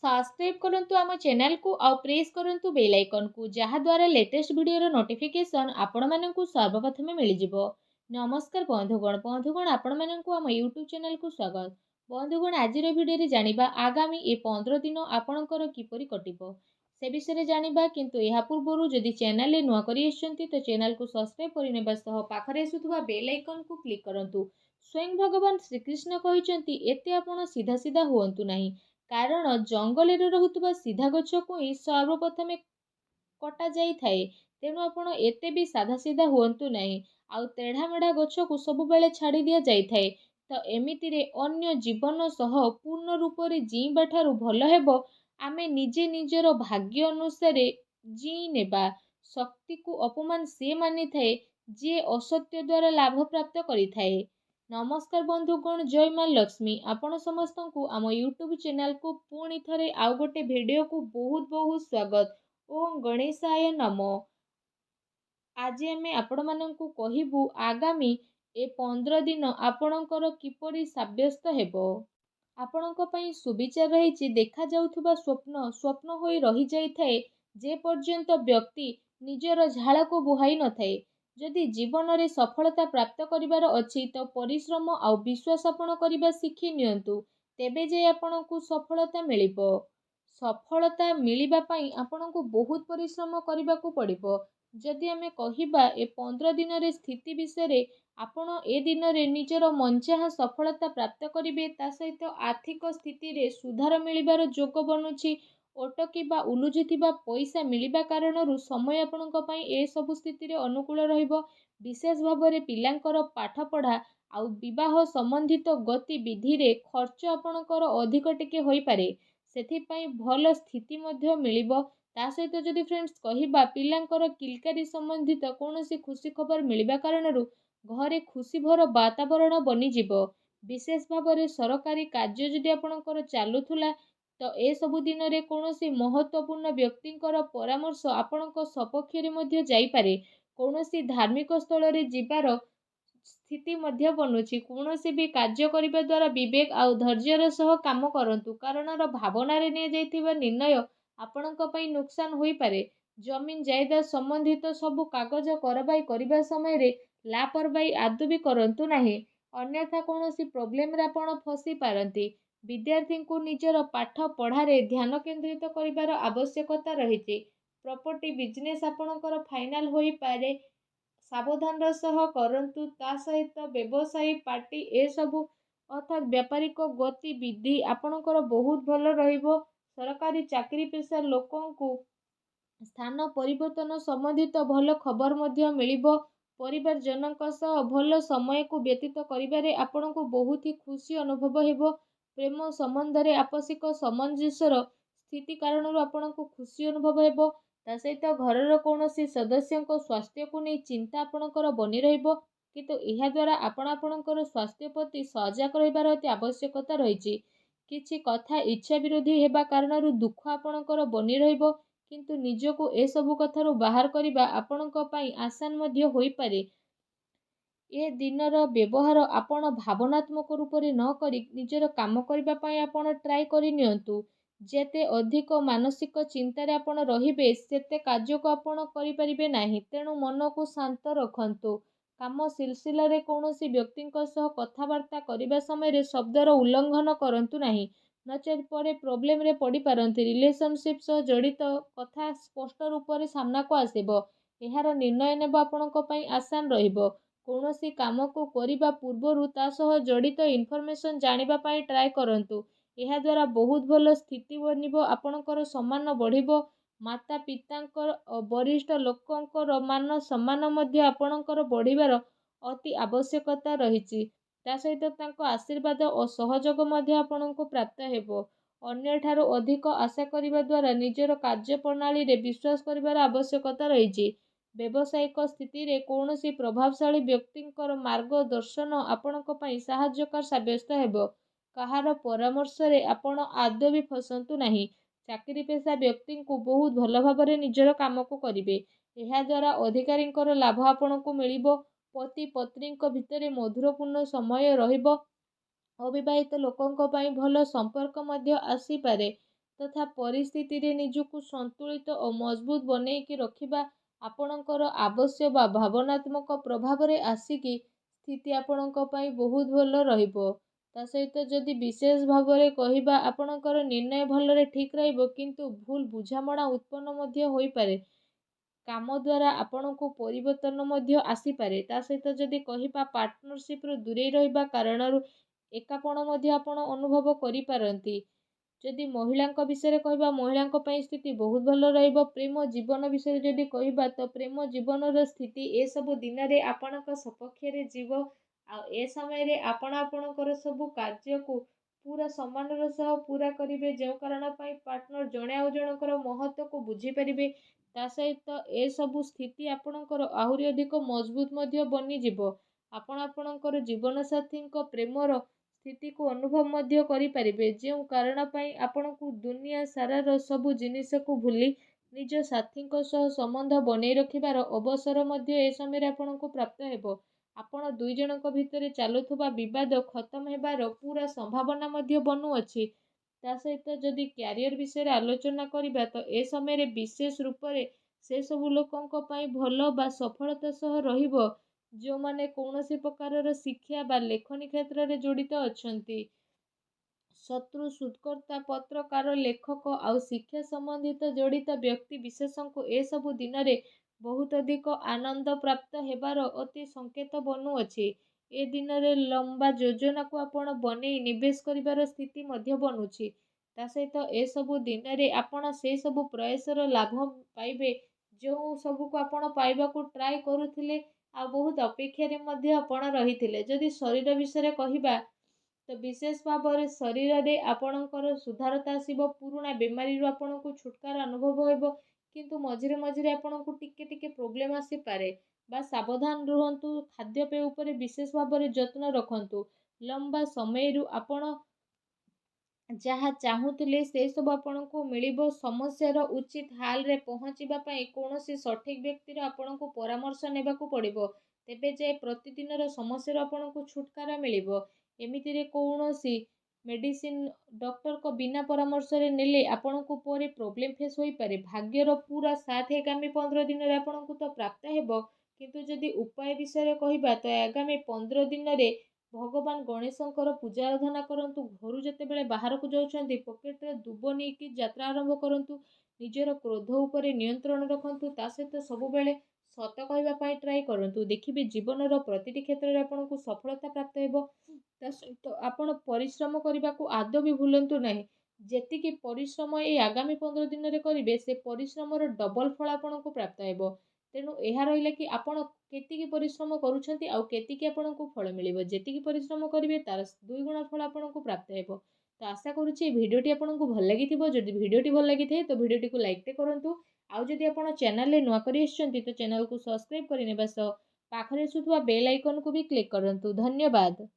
Subscribe करंतु आम channel को आउ प्रेस करंतु बेल आइकन को जहा द्वारा लेटेस्ट वीडियो नोटिफिकेशन आपण मानकु सर्वप्रथमे मिल जिवो। नमस्कार बंधुगण आपण मानकु आम यूट्यूब चैनल को स्वागत। बंधुगण आज वीडियो रे जानिबा आगामी ए 15 दिन आपणकर किपरि कटिबो से विषय जानिबा, किंतु यहा पूर्वरु जदि चैनल रे नुआ करि आछंती तो चैनल को सब्सक्राइब करिनेबा सह पाखरे आसुथुबा बेल आइकन को क्लिक करंतु। स्वयं भगवान श्रीकृष्ण कहिसंती एते आपण सीधा सीधा हुअंतु नाही, कारण जंगल रे रहुतुबा सीधा गछ को ही सर्वप्रथमे कटा जाई थाए। तेणु आपण एते भी साधा सीधा हुअंतु नाही, आउ तेढ़ा मेढ़ा गछ को सब बेले छाड़ी दिया जाई थाए। तो एमिति रे अन्य जीवन सह पूर्ण रूप रे जीवा ठारू भल हेबो आमे निजे निजर भाग्य अनुसार जी नेबा। शक्ति को अपमान से मानि थाए जे असत्य द्वारा लाभ प्राप्त करि थाए। नमस्कार बंधुगण, जय माँ लक्ष्मी। आपण समस्त को आम यूट्यूब चैनल को पुणी थरे आउ गोटे वीडियो को बहुत बहुत स्वागत। ओम गणेशाय नमो। आज आमे आपण माननकु कहिबु आगामी ए 15 दिन आपणकर किपरि साब्यस्त हेबो। आपणक पई सुविचार रहिछि। देखा जाउथुबा स्वप्न स्वप्न होई रहि जाई थाए जे पर्यंत व्यक्ति निजर झाड़ को बुहाई न थाए। जदि जीवन रे सफलता प्राप्त करिवार अछि तो परिश्रम आउ विश्वास आपण करिबा शिखि नियंतु, तेबे जे आपणकु सफलता मिलिबो। सफलता मिलिबा पई आपणकु बहुत परिश्रम करिबाकु पड़िबो। जदि आमे कहिबा ए 15 दिन रे स्थिति विषय आपण ए दिन रे निजर मनचाहा सफलता प्राप्त करिवे, ता सहित आर्थिक स्थिति रे सुधार मिलिबार जोग बनुछि। अटकी बा उलुझिथिबा पैसा मिलिबा कारणरू समय आपणक पई ए सब स्थिति रे अनुकूल रहिबो। विशेष भाବରେ पिलांकर पाठ पढ़ा आउ विवाह संबंधित गतिविधि रे खर्च आपणकर अधिक टिके होई पारे, सेथिपई भल स्थिति मध्य मिलिबो। ता सहित जदि फ्रेंड्स कहिबा पिलांकर किलकारी संबंधित कौनसी खुशी खबर मिलिबा कारणरू घरे खुशी भर वातावरण बनी जिवो। विशेष भाବରେ सरकारी कार्य जदि आपणकर चालुथुला तो ए सबु दिन रे कौनसी महत्वपूर्ण व्यक्तिंकर परामर्श आपणक सपक्ष रे मध्य जाई पारे। कौनसी धार्मिक स्थल रे जिबार स्थिति मध्य बनुछि। कौनसी भी कार्य करिबा द्वारा विवेक आउ धैर्यर सह काम करंतु, कारण भावना रे ने जाइथिबा निर्णय आपणक पई नुकसान होई पारे। जमीन जायदाद संबंधित सबु कागज करबाई करिबा समय रे लापरवाही आदु भी करंतु नाही, अन्यथा कौनसी प्रॉब्लम रे आपण फसी पारंती। विद्यार्थी को निजर पाठ पढ़ारे ध्यान केंद्रित करिबार आवश्यकता रहिछि। प्रॉपर्टी बिजनेस आपणकर फाइनल होई पारे, सावधान सह करंतु। ता सहित व्यवसायी पार्टी ए सबु अर्थात व्यापारिक गतिविधि आपणकर बहुत भल रहिबो। सरकारी चाकरी पेशा लोकंकु स्थान परिवर्तन संबंधित भल खबर मध्य मिलिबो। परिवार जनक सह भल समय को व्यतीत करिबारे आपणको बहुत ही खुशी अनुभव हेबो। प्रेम संबंध रे आपसिक सामंजस्यर स्थिति कारणरू आपणको खुशी अनुभव हेबो। ता सहित घरर कौनसी सदस्यको स्वास्थ्य को नहीं चिंता आपणकर बनी रहिबो, किंतु एहा द्वारा आपणकर स्वास्थ्य प्रति सजग रहिबार अति आवश्यकता रहिछि। किछि कथा इच्छा विरोधी हेबा कारणरू दुख आपणकर बनी रहिबो, किंतु निजको ए सबु कथारू बाहर करिबा आपणक पई आसान मध्य होई पारे। ए दिनर व्यवहार आपण भावनात्मक रूप रे न करी निजर काम करिबा पई आपण ट्राई करि नियंतु। जेते अधिक मानसिक चिंतारे आपण रहिबे सेते कार्य को आपण करि परिबे नाही। तेणु मन को शांत रखंतु। काम सिलसिला रे कौनसी व्यक्तिंक सह कथावार्ता करिबा समय रे शब्दर उल्लंघन करंतु नाही, नचेत परे प्रॉब्लम रे पड़ी पारंती। रिलेशनशिप सह जड़ित कथा स्पष्ट रूप रे सामना को आसीबो। एहार निर्णय नेबा आपणक पई आसान रहिबो। कौनसी काम को करिबा पूर्वरु ता सह जड़ित इनफॉरमेशन जानिबा पई ट्राई करंतु। एहा द्वारा बहुत भल स्थिति बनिबो। आपणकर सम्मान बढ़िबो। माता पितांकर वरिष्ठ लोकंकर मान सम्मान मध्य आपणकर बढ़िबार अति आवश्यकता रहिछि। ता सहित तांको आशीर्वाद और सहयोग मध्य आपणको प्राप्त हेबो। अन्य ठारो अधिक आशा करिबा द्वारा निजर कार्य प्रणाली रे विश्वास करिबार आवश्यकता रहिछि। व्यावसायिक स्थिति रे कौनसी प्रभावशाली व्यक्तिंकर मार्गदर्शन आपणको पई सहायकर साब्यस्त हेबो। कहार परामर्श रे आपण आदौ भी फसंतु नाही। चाकरी पेशा व्यक्ति को बहुत भल भाବରେ निजर काम को करिवे। एहा द्वारा अधिकारींकर लाभ आपणको मिलिबो। पति पत्नींक भितरे मधुरपूर्ण समय रहिबो। अविवाहित लोकंक पई भल संपर्क मध्य आसी पारे। ତଥା ପରିସ୍ଥିତିରେ ନିଜକୁ ସନ୍ତୁଳିତ ଓ ମଜବୁତ ବନେଇକି ରଖିବା ଆପଣଙ୍କର ଆବଶ୍ୟକ ବା ଭାବନାତ୍ମକ ପ୍ରଭାବରେ ଆସିକି ସ୍ଥିତି ଆପଣଙ୍କ ପାଇଁ ବହୁତ ଭଲ ରହିବ। ତା ସହିତ ଯଦି ବିଶେଷ ଭାବରେ କହିବା ଆପଣଙ୍କର ନିର୍ଣ୍ଣୟ ଭଲରେ ଠିକ୍ ରହିବ, କିନ୍ତୁ ଭୁଲ ବୁଝାମଣା ଉତ୍ପନ୍ନ ମଧ୍ୟ ହୋଇପାରେ। କାମ ଦ୍ୱାରା ଆପଣଙ୍କୁ ପରିବର୍ତ୍ତନ ମଧ୍ୟ ଆସିପାରେ। ତା ସହିତ ଯଦି କହିବା ପାର୍ଟନରସିପ୍ରୁ ଦୂରେଇ ରହିବା କାରଣରୁ ଏକାପଣ ମଧ୍ୟ ଆପଣ ଅନୁଭବ କରିପାରନ୍ତି। ଯଦି ମହିଳାଙ୍କ ବିଷୟରେ କହିବା, ମହିଳାଙ୍କ ପାଇଁ ସ୍ଥିତି ବହୁତ ଭଲ ରହିବ। ପ୍ରେମ ଜୀବନ ବିଷୟରେ ଯଦି କହିବା, ତ ପ୍ରେମ ଜୀବନର ସ୍ଥିତି ଏସବୁ ଦିନରେ ଆପଣଙ୍କ ସପକ୍ଷରେ ଯିବ। ଆଉ ଏ ସମୟରେ ଆପଣ ଆପଣଙ୍କର ସବୁ କାର୍ଯ୍ୟକୁ ପୁରା ସମ୍ମାନର ସହ ପୁରା କରିବେ, ଯେଉଁ କାରଣ ପାଇଁ ପାର୍ଟନର ଜଣେ ଆଉ ଜଣଙ୍କର ମହତ୍ତ୍ୱକୁ ବୁଝିପାରିବେ। ତା ସହିତ ଏସବୁ ସ୍ଥିତି ଆପଣଙ୍କର ଆହୁରି ଅଧିକ ମଜବୁତ ମଧ୍ୟ ବନିଯିବ। ଆପଣ ଆପଣଙ୍କର ଜୀବନସାଥୀଙ୍କ ପ୍ରେମର ସ୍ଥିତିକୁ ଅନୁଭବ ମଧ୍ୟ କରିପାରିବେ, ଯେଉଁ କାରଣ ପାଇଁ ଆପଣଙ୍କୁ ଦୁନିଆ ସାରାର ସବୁ ଜିନିଷକୁ ଭୁଲି ନିଜ ସାଥୀଙ୍କ ସହ ସମ୍ବନ୍ଧ ବନେଇ ରଖିବାର ଅବସର ମଧ୍ୟ ଏ ସମୟରେ ଆପଣଙ୍କୁ ପ୍ରାପ୍ତ ହେବ। ଆପଣ ଦୁଇ ଜଣଙ୍କ ଭିତରେ ଚାଲୁଥିବା ବିବାଦ ଖତମ ହେବାର ପୁରା ସମ୍ଭାବନା ମଧ୍ୟ ବନୁଅଛି। ତା ସହିତ ଯଦି କ୍ୟାରିୟର ବିଷୟରେ ଆଲୋଚନା କରିବା, ତ ଏ ସମୟରେ ବିଶେଷ ରୂପରେ ସେ ସବୁ ଲୋକଙ୍କ ପାଇଁ ଭଲ ବା ସଫଳତା ସହ ରହିବ ଯେଉଁମାନେ କୌଣସି ପ୍ରକାରର ଶିକ୍ଷା ବା ଲେଖନୀ କ୍ଷେତ୍ରରେ ଜଡ଼ିତ ଅଛନ୍ତି। ଶତ୍ରୁ, ଶୋଧକର୍ତ୍ତା, ପତ୍ରକାର, ଲେଖକ ଆଉ ଶିକ୍ଷା ସମ୍ବନ୍ଧିତ ଜଡ଼ିତ ବ୍ୟକ୍ତି ବିଶେଷଙ୍କୁ ଏସବୁ ଦିନରେ ବହୁତ ଅଧିକ ଆନନ୍ଦ ପ୍ରାପ୍ତ ହେବାର ଅତି ସଂକେତ ବନୁଅଛି। ଏ ଦିନରେ ଲମ୍ବା ଯୋଜନାକୁ ଆପଣ ବନେଇ ନିବେଶ କରିବାର ସ୍ଥିତି ମଧ୍ୟ ବନୁଛି। ତା ସହିତ ଏସବୁ ଦିନରେ ଆପଣ ସେ ସବୁ ପ୍ରୟାସର ଲାଭ ପାଇବେ ଯେଉଁ ସବୁକୁ ଆପଣ ପାଇବାକୁ ଟ୍ରାଏ କରୁଥିଲେ ଆଉ ବହୁତ ଅପେକ୍ଷାରେ ମଧ୍ୟ ଆପଣ ରହିଥିଲେ। ଯଦି ଶରୀର ବିଷୟରେ କହିବା, ତ ବିଶେଷ ଭାବରେ ଶରୀରରେ ଆପଣଙ୍କର ସୁଧାରତା ଆସିବ। ପୁରୁଣା ବେମାରୀରୁ ଆପଣଙ୍କୁ ଛୁଟକାରା ଅନୁଭବ ହେବ, କିନ୍ତୁ ମଝିରେ ମଝିରେ ଆପଣଙ୍କୁ ଟିକେ ଟିକେ ପ୍ରୋବ୍ଲେମ୍ ଆସିପାରେ। ବା ସାବଧାନ ରୁହନ୍ତୁ। ଖାଦ୍ୟପେୟ ଉପରେ ବିଶେଷ ଭାବରେ ଯତ୍ନ ରଖନ୍ତୁ। ଲମ୍ବା ସମୟରୁ ଆପଣ ଯାହା ଚାହୁଁଥିଲେ ସେ ସବୁ ଆପଣଙ୍କୁ ମିଳିବ। ସମସ୍ୟାର ଉଚିତ ହାଲରେ ପହଞ୍ଚିବା ପାଇଁ କୌଣସି ସଠିକ୍ ବ୍ୟକ୍ତିର ଆପଣଙ୍କୁ ପରାମର୍ଶ ନେବାକୁ ପଡ଼ିବ। ତେବେ ଯାଇ ପ୍ରତିଦିନର ସମସ୍ୟାରୁ ଆପଣଙ୍କୁ ଛୁଟକାରା ମିଳିବ। ଏମିତିରେ କୌଣସି ମେଡ଼ିସିନ ଡକ୍ଟରଙ୍କ ବିନା ପରାମର୍ଶରେ ନେଲେ ଆପଣଙ୍କୁ ପରେ ପ୍ରୋବ୍ଲେମ୍ ଫେସ୍ ହୋଇପାରେ। ଭାଗ୍ୟର ପୁରା ସାଥ ଆଗାମୀ 15 ଦିନରେ ଆପଣଙ୍କୁ ତ ପ୍ରାପ୍ତ ହେବ, କିନ୍ତୁ ଯଦି ଉପାୟ ବିଷୟରେ କହିବା, ତ ଆଗାମୀ 15 ଦିନରେ ଭଗବାନ ଗଣେଶଙ୍କର ପୂଜା ଆରାଧନା କରନ୍ତୁ। ଘରୁ ଯେତେବେଳେ ବାହାରକୁ ଯାଉଛନ୍ତି ପକେଟରେ ଦୁବ ନେଇକି ଯାତ୍ରା ଆରମ୍ଭ କରନ୍ତୁ। ନିଜର କ୍ରୋଧ ଉପରେ ନିୟନ୍ତ୍ରଣ ରଖନ୍ତୁ। ତା ସହିତ ସବୁବେଳେ ସତ କହିବା ପାଇଁ ଟ୍ରାଏ କରନ୍ତୁ। ଦେଖିବେ ଜୀବନର ପ୍ରତିଟି କ୍ଷେତ୍ରରେ ଆପଣଙ୍କୁ ସଫଳତା ପ୍ରାପ୍ତ ହେବ। ତା ସହିତ ଆପଣ ପରିଶ୍ରମ କରିବାକୁ ଆଦୌ ବି ଭୁଲନ୍ତୁ ନାହିଁ। ଯେତିକି ପରିଶ୍ରମ ଏଇ ଆଗାମୀ 15 ଦିନରେ କରିବେ, ସେ ପରିଶ୍ରମର ଡବଲ ଫଳ ଆପଣଙ୍କୁ ପ୍ରାପ୍ତ ହେବ। ତେଣୁ ଏହା ରହିଲା କି ଆପଣ କେତିକି ପରିଶ୍ରମ କରୁଛନ୍ତି ଆଉ କେତିକି ଆପଣଙ୍କୁ ଫଳ ମିଳିବ। ଯେତିକି ପରିଶ୍ରମ କରିବେ ତାର 2 ଗୁଣ ଫଳ ଆପଣଙ୍କୁ ପ୍ରାପ୍ତ ହେବ। ତ ଆଶା କରୁଛି এই ଭିଡ଼ିଓଟି ଆପଣଙ୍କୁ ଭଲ ଲାଗିଥିବ। ଯଦି ଭିଡ଼ିଓଟି ଭଲ ଲାଗିଥାଏ ତ ଭିଡ଼ିଓଟିକୁ ଲାଇକ୍ଟେ କରନ୍ତୁ। ଆଉ ଯଦି ଆପଣ ଚ୍ୟାନେଲରେ ନୂଆ କରି ଆସିଛନ୍ତି ତ ଚ୍ୟାନେଲକୁ ସବସ୍କ୍ରାଇବ୍ କରିନେବା ସହ ପାଖରେ ଆସୁଥିବା ବେଲ୍ ଆଇକନକୁ ବି କ୍ଲିକ୍ କରନ୍ତୁ। ଧନ୍ୟବାଦ।